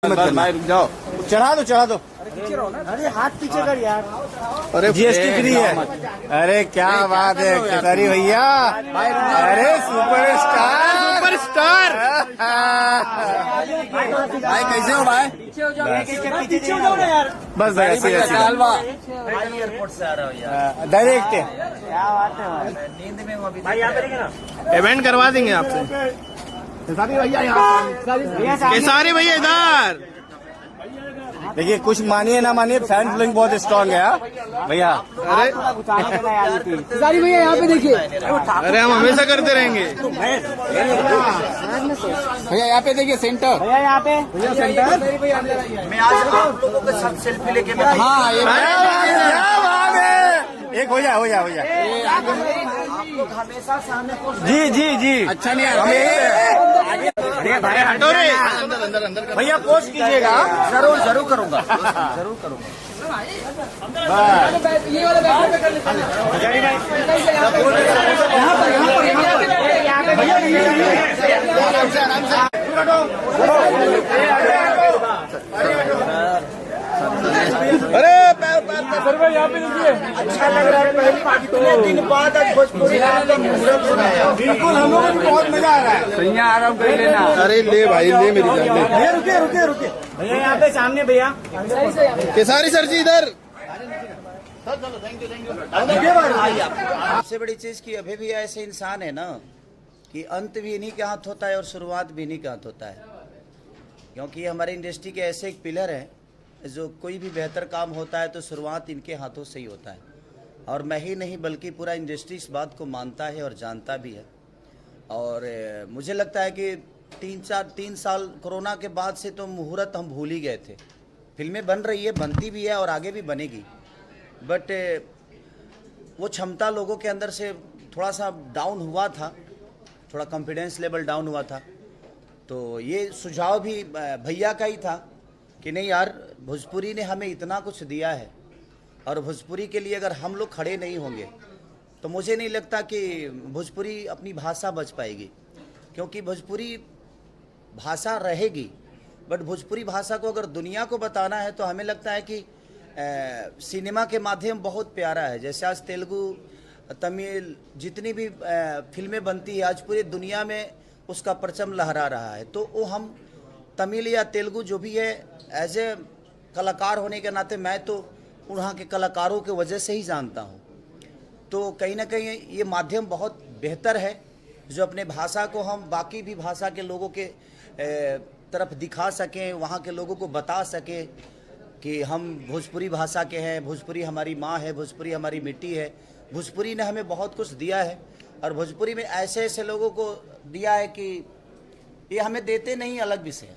भाई रुक जाओ, चढ़ा दो। अरे हाथ पीछे कर यार। अरे जीएसटी फ्री है। अरे क्या बात है केदारी भैया, अरे सुपरस्टार भाई कैसे हो भाई? पीछे हो जाओ ना यार। बस भाई ऐसे एयरपोर्ट से आ रहा हूँ यार। डायरेक्ट क्या बात है भाई, नींद में हूँ अभी। भाई यहाँ पे देखे ना, इवेंट करवा देंगे आपसे। केसारी भैया यहाँ, केसारी भैया इधर देखिए, कुछ मानिए ना मानिए फैन फॉलोइंग बहुत स्ट्रांग है भैया। अरे सारी भैया यहाँ पे देखिए। अरे हम हमेशा करते रहेंगे भैया। यहाँ पे देखिए सेंटर भैया, यहाँ पे भैया सेंटर। मैं आज आप लोगों के साथ सेल्फी लेके मैं हाँ ये क्या बात है। एक हो जाए आप लोग हमेशा सामने जी अच्छा नहीं है भाई, हटो रे अंदर भैया, पोस्ट कीजिएगा। जरूर करूँगा। ये वाला अरे पैर यहाँ पे देखिए, अच्छा लग रहा है। इतने दिन बाद आज भोजपुरी बिल्कुल हम लोगों को भी बहुत मजा आ रहा है। भैया आराम कर लेना। अरे ले भाई ले, मेरी जान ले। रुके भैया, यहाँ पे सामने भैया। केसारी सर जी इधर। सबसे बड़ी चीज की अभी भी ऐसे इंसान है ना कि अंत भी इन्हीं के हाथ होता है और शुरुआत भी इन्हीं के हाथ होता है, क्योंकि हमारे इंडस्ट्री के ऐसे एक पिलर है जो कोई भी बेहतर काम होता है तो शुरुआत इनके हाथों से ही होता है। और मैं ही नहीं बल्कि पूरा इंडस्ट्री इस बात को मानता है और जानता भी है। और मुझे लगता है कि 3 साल कोरोना के बाद से तो मुहूर्त हम भूल ही गए थे। फिल्में बन रही है, बनती भी है और आगे भी बनेगी, बट वो क्षमता लोगों के अंदर से थोड़ा सा डाउन हुआ था, थोड़ा कॉन्फिडेंस लेवल डाउन हुआ था। तो ये सुझाव भी भैया का ही था कि नहीं यार, भोजपुरी ने हमें इतना कुछ दिया है और भोजपुरी के लिए अगर हम लोग खड़े नहीं होंगे तो मुझे नहीं लगता कि भोजपुरी अपनी भाषा बच पाएगी। क्योंकि भोजपुरी भाषा रहेगी, बट भोजपुरी भाषा को अगर दुनिया को बताना है तो हमें लगता है कि सिनेमा के माध्यम बहुत प्यारा है। जैसे आज तेलुगु, तमिल जितनी भी फिल्में बनती है, आज पूरी दुनिया में उसका परचम लहरा रहा है। तो वो हम तमिल या तेलुगु जो भी है, एज ए कलाकार होने के नाते मैं तो वहाँ के कलाकारों के वजह से ही जानता हूँ। तो कहीं ना कहीं ये माध्यम बहुत बेहतर है जो अपने भाषा को हम बाकी भी भाषा के लोगों के तरफ दिखा सकें, वहाँ के लोगों को बता सकें कि हम भोजपुरी भाषा के हैं, भोजपुरी हमारी माँ है, भोजपुरी हमारी मिट्टी है। भोजपुरी ने हमें बहुत कुछ दिया है और भोजपुरी में ऐसे ऐसे लोगों को दिया है कि ये हमें देते नहीं, अलग विषय है,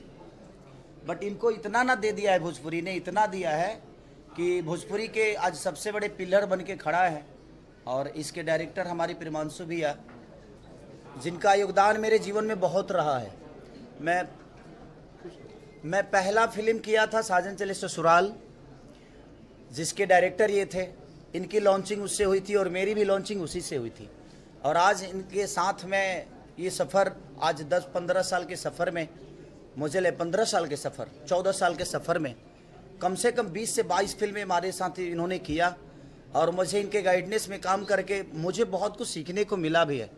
बट इनको इतना ना दे दिया है, भोजपुरी ने इतना दिया है कि भोजपुरी के आज सबसे बड़े पिलर बन के खड़ा है। और इसके डायरेक्टर हमारी प्रियांशु भैया, जिनका योगदान मेरे जीवन में बहुत रहा है। मैं पहला फिल्म किया था साजन चले ससुराल, जिसके डायरेक्टर ये थे। इनकी लॉन्चिंग उससे हुई थी और मेरी भी लॉन्चिंग उसी से हुई थी। और आज इनके साथ में ये सफ़र, आज 10-15 साल के सफ़र में, मुझे 15 साल के सफ़र, 14 साल के सफ़र में कम से कम 20 से 22 फिल्में हमारे साथ इन्होंने किया। और मुझे इनके गाइडेंस में काम करके मुझे बहुत कुछ सीखने को मिला भी है।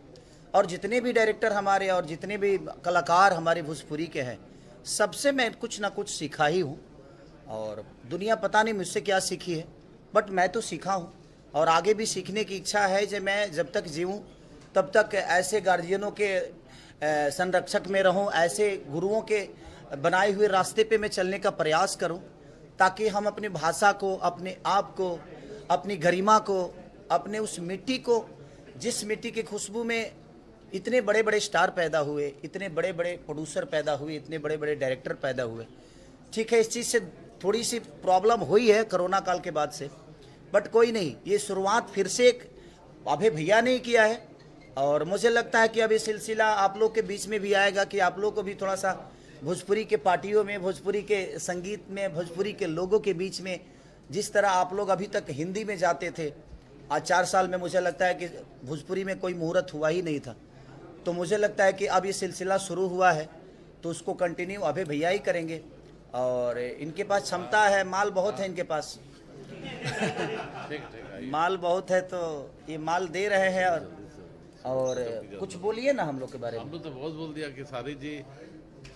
और जितने भी डायरेक्टर हमारे और जितने भी कलाकार हमारे भोजपुरी के हैं, सबसे मैं कुछ ना कुछ सीखा ही हूँ। और दुनिया पता नहीं मुझसे क्या सीखी है, बट मैं तो सीखा हूँ और आगे भी सीखने की इच्छा है। जो मैं जब तक जीऊँ तब तक ऐसे गार्जियनों के संरक्षक में रहूं, ऐसे गुरुओं के बनाए हुए रास्ते पे मैं चलने का प्रयास करूं, ताकि हम अपनी भाषा को, अपने आप को, अपनी गरिमा को, अपने उस मिट्टी को, जिस मिट्टी की खुशबू में इतने बड़े बड़े स्टार पैदा हुए, इतने बड़े बड़े प्रोड्यूसर पैदा हुए, इतने बड़े बड़े डायरेक्टर पैदा हुए। ठीक है, इस चीज़ से थोड़ी सी प्रॉब्लम हुई है कोरोना काल के बाद से, बट कोई नहीं, ये शुरुआत फिर से एक अभय भैया ने किया है। और मुझे लगता है कि अब ये सिलसिला आप लोग के बीच में भी आएगा कि आप लोग को भी थोड़ा सा भोजपुरी के पार्टियों में, भोजपुरी के संगीत में, भोजपुरी के लोगों के बीच में, जिस तरह आप लोग अभी तक हिंदी में जाते थे, आज 4 साल में मुझे लगता है कि भोजपुरी में कोई मुहूर्त हुआ ही नहीं था। तो मुझे लगता है कि अब ये सिलसिला शुरू हुआ है तो उसको कंटिन्यू अभय भैया ही करेंगे। और इनके पास क्षमता है, माल बहुत है इनके पास। माल बहुत है तो ये माल दे रहे हैं। और कुछ बोलिए ना हम लोग के बारे में। हम लोग तो बहुत बोल दिया कि सारी जी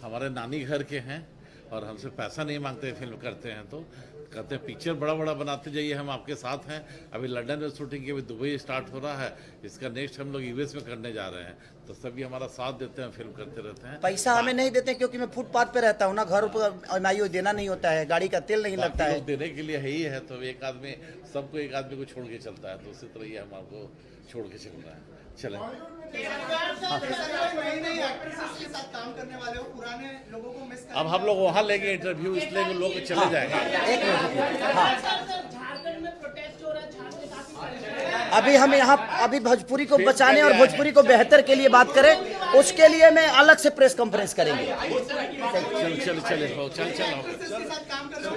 हमारे नानी घर के हैं और हमसे पैसा नहीं मांगते, फिल्म करते हैं तो कहते हैं पिक्चर बड़ा बड़ा बनाते जाइए, हम आपके साथ हैं। अभी लंदन में शूटिंग की, अभी दुबई स्टार्ट हो रहा है, इसका नेक्स्ट हम लोग यूएस में करने जा रहे हैं, तो सभी हमारा साथ देते हैं, फिल्म करते रहते हैं। पैसा हमें नहीं देते क्योंकि मैं फुटपाथ पे रहता हूँ ना, घर पर एमआईओ देना नहीं होता है, गाड़ी का तेल नहीं लगता है। देने के लिए है ही है, तो एक आदमी सबको एक आदमी को छोड़ के चलता है, तो उसी तरह ये हम आपको छोड़ के चल रहा है। चलें। अब हम लोग वहाँ लेंगे इंटरव्यू, इसलिए वो लोग चले जाएंगे। एक मिनट। हाँ। अभी हम यहाँ अभी भोजपुरी को बचाने और भोजपुरी को बेहतर के लिए बात करें, उसके लिए मैं अलग से प्रेस कॉन्फ्रेंस करेंगे। चल।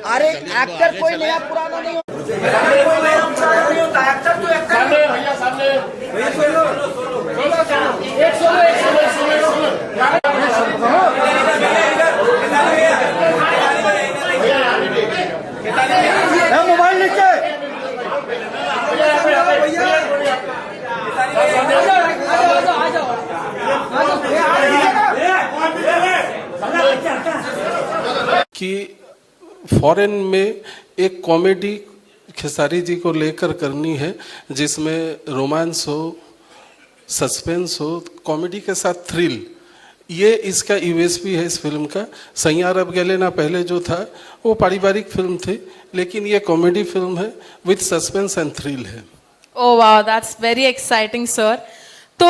अरे एक्टर कोई नया पुराना नहीं मोबाइल नीचे कि फॉरेन में एक कॉमेडी खेसारी जी को लेकर करनी है, जिसमें रोमांस हो, सस्पेंस हो, कॉमेडी के साथ थ्रिल। ये इसका यूएसपी है इस फिल्म का। सैयां रब गेले ना पहले जो था वो पारिवारिक फिल्म थी, लेकिन ये कॉमेडी फिल्म है विथ सस्पेंस एंड थ्रिल है। ओह वाह, दैट्स वेरी एक्साइटिंग सर। तो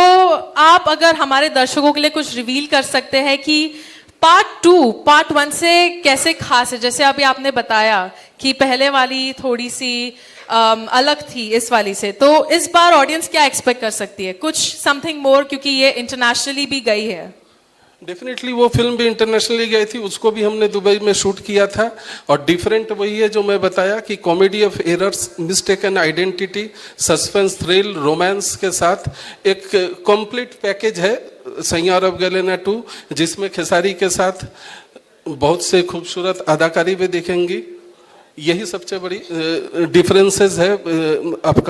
आप अगर हमारे दर्शकों के लिए कुछ रिवील कर सकते हैं कि पार्ट 1 से कैसे खास है? जैसे अभी आपने बताया कि पहले वाली थोड़ी सी अलग थी इस वाली से, तो इस बार ऑडियंस क्या एक्सपेक्ट कर सकती है? कुछ समथिंग मोर, क्योंकि ये इंटरनेशनली भी गई है। डेफिनेटली वो फिल्म भी इंटरनेशनली गई थी, उसको भी हमने दुबई में शूट किया था। और डिफरेंट वही है जो मैं बताया कि comedy of errors, mistaken identity, suspense, thrill, romance के साथ एक कंप्लीट पैकेज है सैयां रब गेले ना 2, जिसमें खेसारी के साथ बहुत से खूबसूरत अदाकारी भी देखेंगी। यही सबसे बड़ी डिफरेंसेस है आपका।